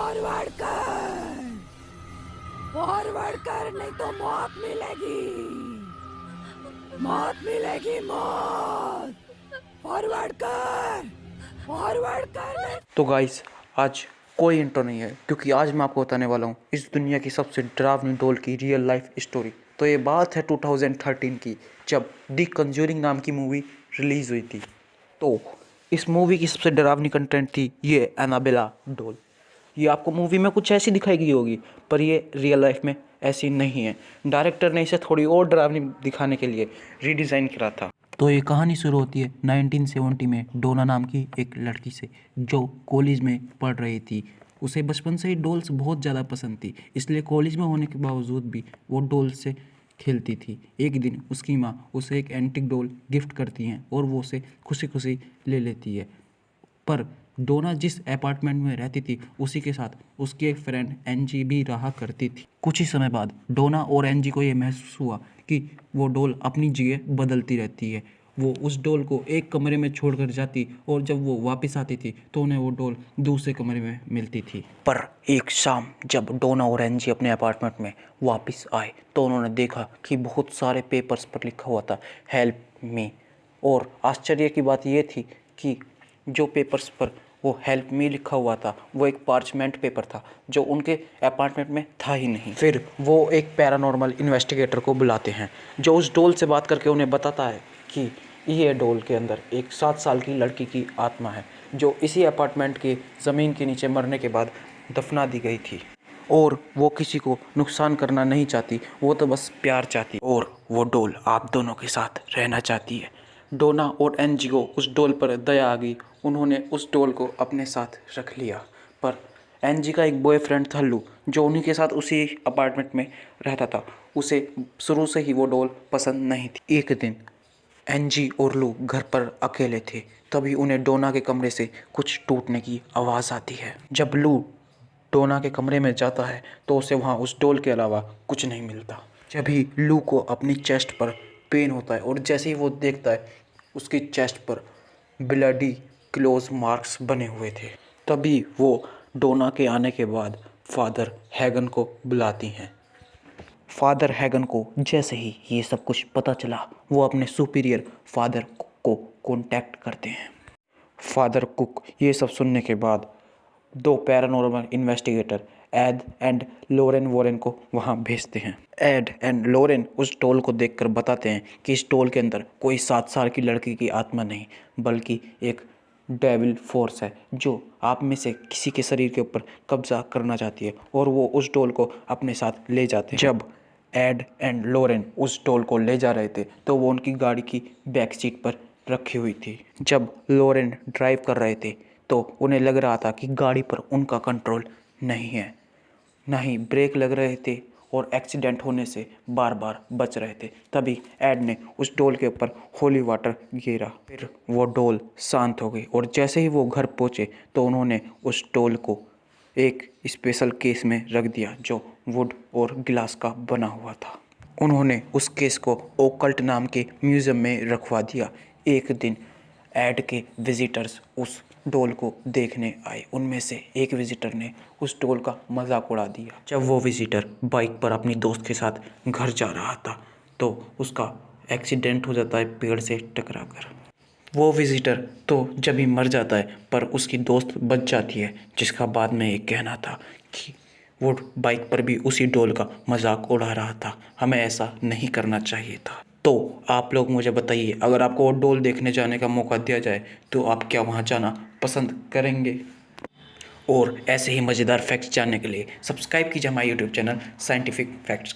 Forward कर, forward कर, नहीं तो मौत मिलेगी, मौत मिलेगी, मौत। फॉरवर्ड कर, फॉरवर्ड कर। नहीं तो गाइस आज कोई इंट्रो नहीं है क्योंकि आज मैं आपको बताने वाला हूँ इस दुनिया की सबसे डरावनी डॉल की रियल लाइफ स्टोरी। तो ये बात है 2013 की, जब दी कंज्यूरिंग नाम की मूवी रिलीज़ हुई थी। तो इस मूवी की सबसे डरावनी कंटेंट थी ये एनाबेला डॉल। ये आपको मूवी में कुछ ऐसी दिखाई गई होगी पर ये रियल लाइफ में ऐसी नहीं है। डायरेक्टर ने इसे थोड़ी और डरावनी दिखाने के लिए रीडिज़ाइन करा था। तो ये कहानी शुरू होती है 1970 में डोना नाम की एक लड़की से जो कॉलेज में पढ़ रही थी। उसे बचपन से ही डॉल्स बहुत ज़्यादा पसंद थी, इसलिए कॉलेज में होने के बावजूद भी वो डॉल से खेलती थी। एक दिन उसकी माँ उसे एक एंटिक डॉल गिफ्ट करती हैं और वो उसे खुशी खुशी ले लेती है। पर डोना जिस अपार्टमेंट में रहती थी उसी के साथ उसकी एक फ्रेंड एनजी भी रहा करती थी। कुछ ही समय बाद डोना और एनजी को ये महसूस हुआ कि वो डॉल अपनी जगह बदलती रहती है। वो उस डॉल को एक कमरे में छोड़कर जाती और जब वो वापस आती थी तो उन्हें वो डॉल दूसरे कमरे में मिलती थी। पर एक शाम जब डोना और एनजी अपने अपार्टमेंट में वापस आए तो उन्होंने देखा कि बहुत सारे पेपर्स पर लिखा हुआ था हेल्प मी। और आश्चर्य की बात ये थी कि जो पेपर्स पर वो हेल्प मी लिखा हुआ था वो एक पार्चमेंट पेपर था जो उनके अपार्टमेंट में था ही नहीं। फिर वो एक पैरानॉर्मल इन्वेस्टिगेटर को बुलाते हैं जो उस डॉल से बात करके उन्हें बताता है कि ये डॉल के अंदर एक 7 साल की लड़की की आत्मा है जो इसी अपार्टमेंट की ज़मीन के नीचे मरने के बाद दफना दी गई थी और वो किसी को नुकसान करना नहीं चाहती, वो तो बस प्यार चाहती और वो डॉल आप दोनों के साथ रहना चाहती है। डोना और एनजी को उस डॉल पर दया आ गई, उन्होंने उस डॉल को अपने साथ रख लिया। पर एनजी का एक बॉयफ्रेंड था लू जो उन्हीं के साथ उसी अपार्टमेंट में रहता था। उसे शुरू से ही वो डॉल पसंद नहीं थी। एक दिन एनजी और लू घर पर अकेले थे, तभी उन्हें डोना के कमरे से कुछ टूटने की आवाज़ आती है। जब लू डोना के कमरे में जाता है तो उसे वहाँ उस डॉल के अलावा कुछ नहीं मिलता। जभी लू को अपनी चेस्ट पर पेन होता है और जैसे ही वो देखता है उसकी चेस्ट पर ब्लडी क्लोज मार्क्स बने हुए थे, तभी वो डोना के आने के बाद फादर हैगन को बुलाती हैं। फादर हैगन को जैसे ही ये सब कुछ पता चला वो अपने सुपीरियर फादर को कांटेक्ट करते हैं। फादर कुक ये सब सुनने के बाद 2 paranormal investigator Ed and Lorraine Warren को वहाँ भेजते हैं। एड एंड लोरेन उस डॉल को देखकर बताते हैं कि इस डॉल के अंदर कोई 7 साल की लड़की की आत्मा नहीं बल्कि एक डेविल फोर्स है जो आप में से किसी के शरीर के ऊपर कब्जा करना चाहती है और वो उस डॉल को अपने साथ ले जाते हैं। जब एड एंड लोरेन उस डॉल को ले जा रहे थे तो वो उनकी गाड़ी की बैक सीट पर रखी हुई थी। जब लोरेन ड्राइव कर रहे थे तो उन्हें लग रहा था कि गाड़ी पर उनका कंट्रोल नहीं है, ना ही ब्रेक लग रहे थे और एक्सीडेंट होने से बार बार बच रहे थे। तभी एड ने उस डॉल के ऊपर होली वाटर गिरा, फिर वो डॉल शांत हो गई और जैसे ही वो घर पहुंचे तो उन्होंने उस डॉल को एक स्पेशल केस में रख दिया जो वुड और गिलास का बना हुआ था। उन्होंने उस केस को ओकल्ट नाम के म्यूज़ियम में रखवा दिया। एक दिन एड के विजिटर्स उस डॉल को देखने आए। उनमें से एक विजिटर ने उस डॉल का मजाक उड़ा दिया। जब वो विजिटर बाइक पर अपनी दोस्त के साथ घर जा रहा था तो उसका एक्सीडेंट हो जाता है पेड़ से टकराकर। वो विजिटर तो जब ही मर जाता है पर उसकी दोस्त बच जाती है, जिसका बाद में एक कहना था कि वो बाइक पर भी उसी डॉल का मजाक उड़ा रहा था, हमें ऐसा नहीं करना चाहिए था। तो आप लोग मुझे बताइए, अगर आपको वो डॉल देखने जाने का मौका दिया जाए तो आप क्या वहाँ जाना पसंद करेंगे? और ऐसे ही मज़ेदार फैक्ट्स जानने के लिए सब्सक्राइब कीजिए हमारे यूट्यूब चैनल साइंटिफिक फैक्ट्स।